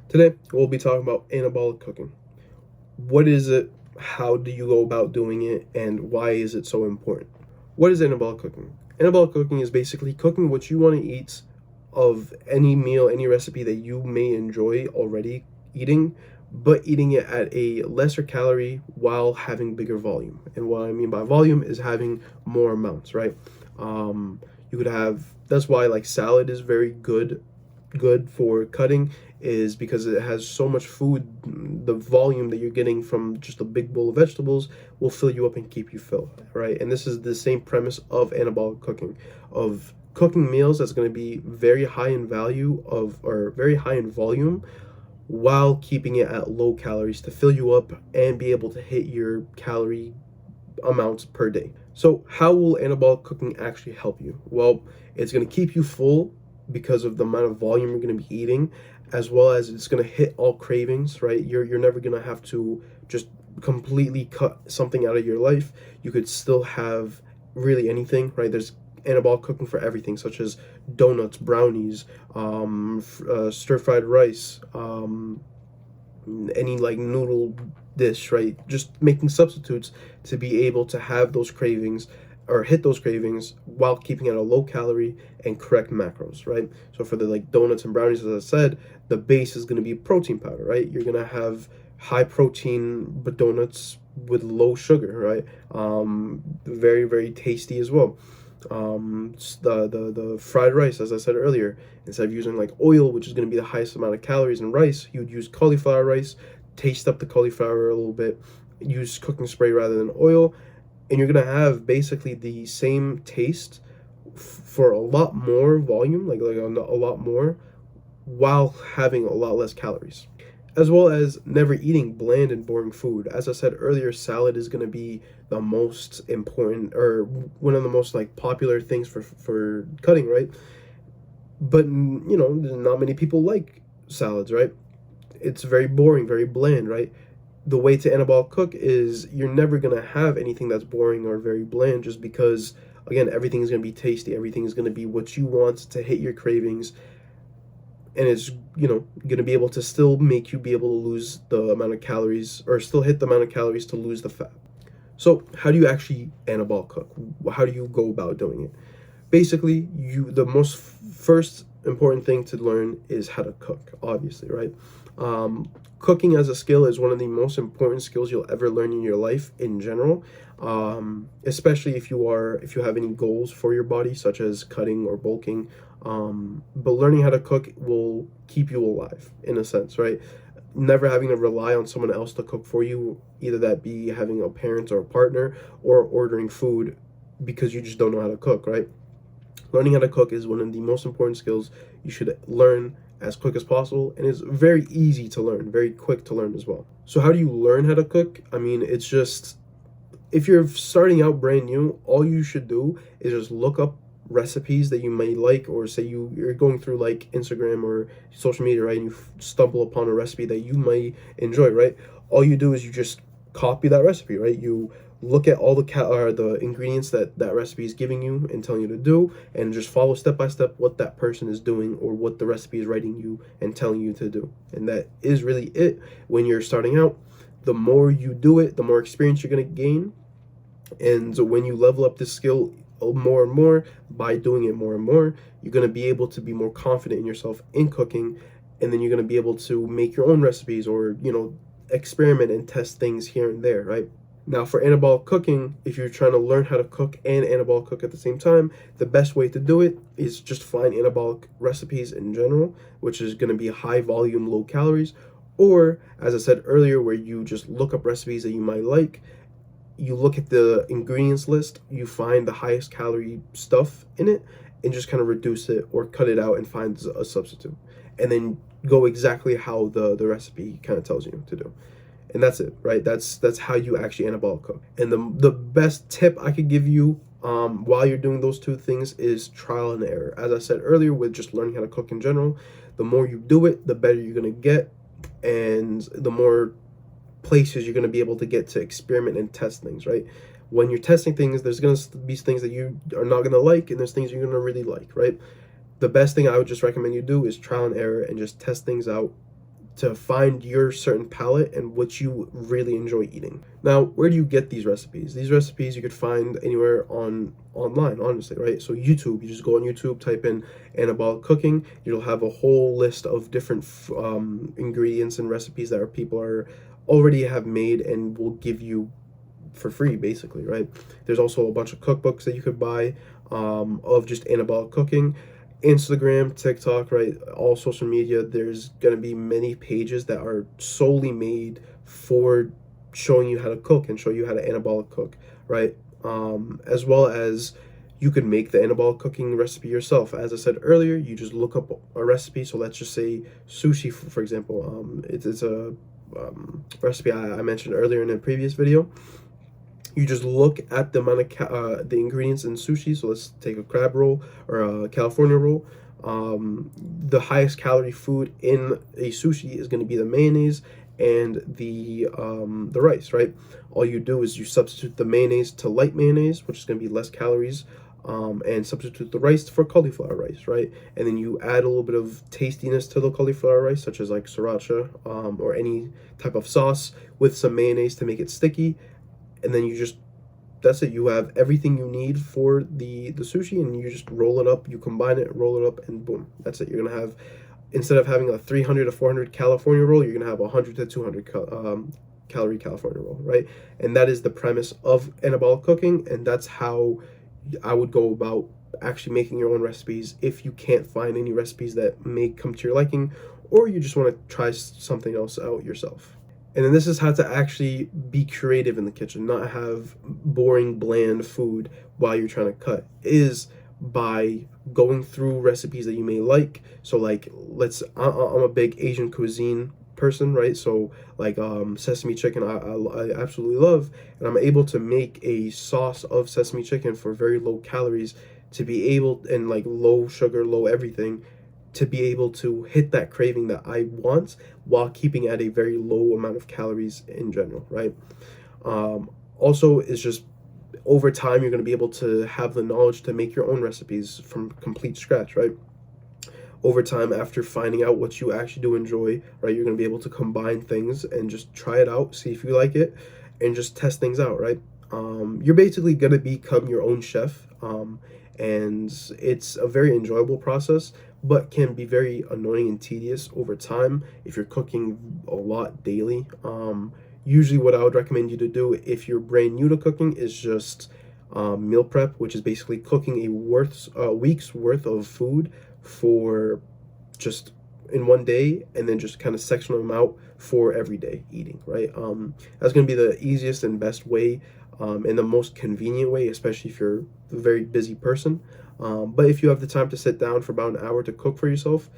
Today, we'll be talking about anabolic cooking. What is it? How do you go about doing it? And why is it so important? What is anabolic cooking? Anabolic cooking is basically cooking what you want to eat of any meal, any recipe that you may enjoy already eating, but eating it at a lesser calorie while having bigger volume. And what I mean by volume is having more amounts, right? You could have, that's why like salad is very good for cutting, is because it has so much food. The volume that you're getting from just a big bowl of vegetables will fill you up and keep you filled, right? And this is the same premise of anabolic cooking, of cooking meals that's going to be very high in value of, or very high in volume, while keeping it at low calories to fill you up and be able to hit your calorie amounts per day. So how will anabolic cooking actually help you? Well, it's going to keep you full because of the amount of volume you're going to be eating, as well as it's going to hit all cravings, right? You're never going to have to just completely cut something out of your life. You could still have really anything, right? There's anabolic cooking for everything, such as donuts, brownies, stir-fried rice, any like noodle dish, right? Just making substitutes to be able to have those cravings or hit those cravings while keeping it a low calorie and correct macros, right? So for the like donuts and brownies, as I said, the base is going to be protein powder, right? You're going to have high protein but donuts with low sugar, right? Very, very tasty as well. The fried rice, as I said earlier, instead of using like oil, which is going to be the highest amount of calories in rice, you would use cauliflower rice, taste up the cauliflower a little bit, use cooking spray rather than oil, and you're going to have basically the same taste for a lot more volume, like a lot more, while having a lot less calories, as well as never eating bland and boring food. As I said earlier, salad is going to be the most important, or one of the most like popular things for cutting, right? But not many people like salads, right? It's very boring, very bland, right? The way to anabolic cook is you're never going to have anything that's boring or very bland, just because again, everything is going to be tasty, everything is going to be what you want to hit your cravings, and it's going to be able to still make you be able to lose the amount of calories, or still hit the amount of calories to lose the fat. So how do you actually anabolic cook? How do you go about doing it? Basically, the most first important thing to learn is how to cook, obviously, right? Cooking as a skill is one of the most important skills you'll ever learn in your life in general, especially if you have any goals for your body, such as cutting or bulking. But learning how to cook will keep you alive in a sense, right? Never having to rely on someone else to cook for you, either that be having a parent or a partner, or ordering food because you just don't know how to cook, right? Learning how to cook is one of the most important skills you should learn as quick as possible, and it's very easy to learn, very quick to learn as well. So how do you learn how to cook? I mean, it's just, if you're starting out brand new, all you should do is just look up recipes that you may like, or say you're going through like Instagram or social media, right, and you stumble upon a recipe that you might enjoy, right? All you do is you just copy that recipe, right? You look at all the ingredients that recipe is giving you and telling you to do, and just follow step by step what that person is doing or what the recipe is writing you and telling you to do. And that is really it when you're starting out. The more you do it, the more experience you're going to gain, and when you level up this skill more and more by doing it more and more, you're going to be able to be more confident in yourself in cooking, and then you're going to be able to make your own recipes, or experiment and test things here and there, right? Now, for anabolic cooking, if you're trying to learn how to cook and anabolic cook at the same time, the best way to do it is just find anabolic recipes in general, which is going to be high volume, low calories, or as I said earlier, where you just look up recipes that you might like, you look at the ingredients list, you find the highest calorie stuff in it, and just kind of reduce it or cut it out and find a substitute, and then go exactly how the recipe kind of tells you to do. And that's it, right? That's how you actually anabolic cook. And the best tip I could give you while you're doing those two things is trial and error. As I said earlier, with just learning how to cook in general, the more you do it, the better you're gonna get, and the more places you're gonna be able to get to experiment and test things, right? When you're testing things, there's gonna be things that you are not gonna like, and there's things you're gonna really like, right? The best thing I would just recommend you do is trial and error and just test things out to find your certain palate and what you really enjoy eating. Now, where do you get these recipes? These recipes you could find anywhere online, honestly, right? So YouTube, you just go on YouTube, type in anabolic cooking, you'll have a whole list of different ingredients and recipes that people are already have made and will give you for free, basically, right? There's also a bunch of cookbooks that you could buy of just anabolic cooking. Instagram, TikTok, right? All social media, there's going to be many pages that are solely made for showing you how to cook and show you how to anabolic cook, right? As well as you can make the anabolic cooking recipe yourself. As I said earlier, you just look up a recipe. So let's just say sushi, for example. It's a recipe I mentioned earlier in a previous video. You just look at the amount of the ingredients in sushi. So let's take a crab roll or a California roll. The highest calorie food in a sushi is going to be the mayonnaise and the rice, right? All you do is you substitute the mayonnaise to light mayonnaise, which is going to be less calories, and substitute the rice for cauliflower rice, right? And then you add a little bit of tastiness to the cauliflower rice, such as like sriracha or any type of sauce with some mayonnaise to make it sticky. And then that's it. You have everything you need for the sushi, and you just roll it up, you combine it, roll it up, and boom, that's it. You're gonna have, instead of having a 300 to 400 California roll, you're gonna have a 100 to 200 calorie California roll, right? And that is the premise of anabolic cooking, and that's how I would go about actually making your own recipes if you can't find any recipes that may come to your liking, or you just want to try something else out yourself. And then this is how to actually be creative in the kitchen, not have boring, bland food while you're trying to cut, is by going through recipes that you may like. So like, I'm a big Asian cuisine person, right? So like sesame chicken, I absolutely love, and I'm able to make a sauce of sesame chicken for very low calories to be able, and like low sugar, low everything, to be able to hit that craving that I want while keeping at a very low amount of calories in general, right? Also, it's just over time, you're going to be able to have the knowledge to make your own recipes from complete scratch, right? Over time, after finding out what you actually do enjoy, right, you're going to be able to combine things and just try it out, see if you like it, and just test things out, right? You're basically going to become your own chef, and it's a very enjoyable process, but can be very annoying and tedious over time if you're cooking a lot daily. Usually what I would recommend you to do if you're brand new to cooking is just meal prep, which is basically cooking a week's worth of food for just in one day, and then just kind of section them out for everyday eating, right? That's going to be the easiest and best way, and the most convenient way, especially if you're a very busy person. But if you have the time to sit down for about an hour to cook for yourself,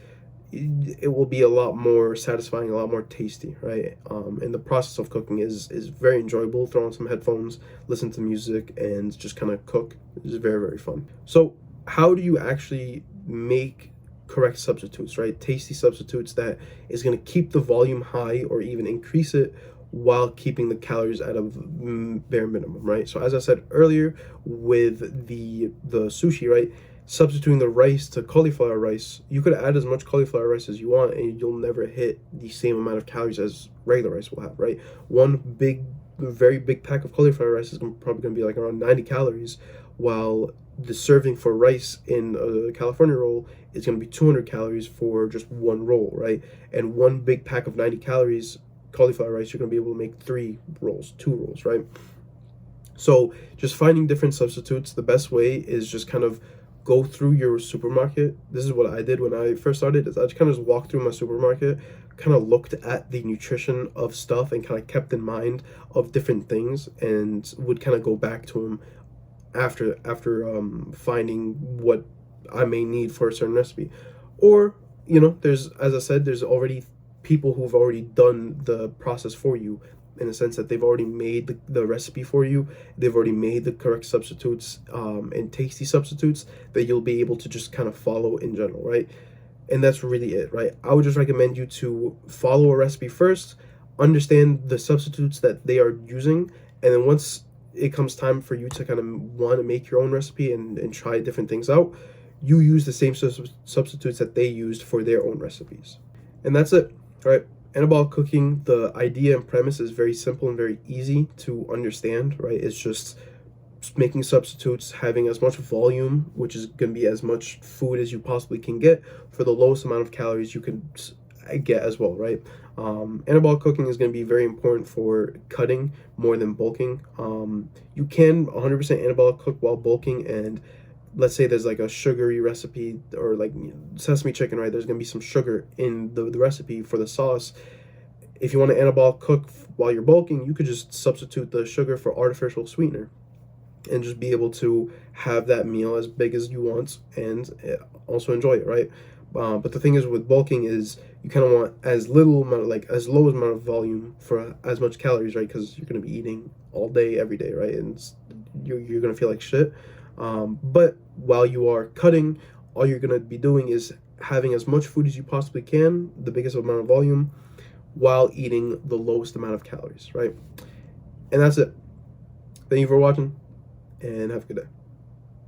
it will be a lot more satisfying, a lot more tasty, right? And the process of cooking is very enjoyable. Throw on some headphones, listen to music, and just kind of cook. It's very, very fun. So how do you actually make correct substitutes, right? Tasty substitutes that is going to keep the volume high or even increase it while keeping the calories at a bare minimum, right? So as I said earlier with the sushi, right, substituting the rice to cauliflower rice, you could add as much cauliflower rice as you want and you'll never hit the same amount of calories as regular rice will have, right? One very big pack of cauliflower rice is probably going to be like around 90 calories, while the serving for rice in a California roll is going to be 200 calories for just one roll, right? And one big pack of 90 calories cauliflower rice, you're going to be able to make 2 rolls, right? So just finding different substitutes, the best way is just kind of go through your supermarket. This is what I did when I first started, is I just kind of walked through my supermarket, kind of looked at the nutrition of stuff and kind of kept in mind of different things, and would kind of go back to them after finding what I may need for a certain recipe. Or, there's, as I said, there's already people who've already done the process for you, in the sense that they've already made the recipe for you. They've already made the correct substitutes and tasty substitutes that you'll be able to just kind of follow in general, right? And that's really it, right? I would just recommend you to follow a recipe first, understand the substitutes that they are using, and then once it comes time for you to kind of want to make your own recipe and try different things out, you use the same substitutes that they used for their own recipes. And that's it, right? Anabolic cooking, the idea and premise is very simple and very easy to understand, right? It's just making substitutes, having as much volume, which is going to be as much food as you possibly can get for the lowest amount of calories you can get as well, right? Anabolic cooking is going to be very important for cutting more than bulking. You can 100% anabolic cook while bulking, and let's say there's like a sugary recipe or like sesame chicken, right? There's going to be some sugar in the recipe for the sauce. If you want to anabolic cook while you're bulking, you could just substitute the sugar for artificial sweetener and just be able to have that meal as big as you want and also enjoy it, right? But the thing is with bulking is you kind of want as little amount, like as low amount of volume for as much calories, right? Because you're going to be eating all day, every day, right? And you're going to feel like shit. But while you are cutting, all you're going to be doing is having as much food as you possibly can, the biggest amount of volume, while eating the lowest amount of calories, right? And that's it. Thank you for watching, and have a good day.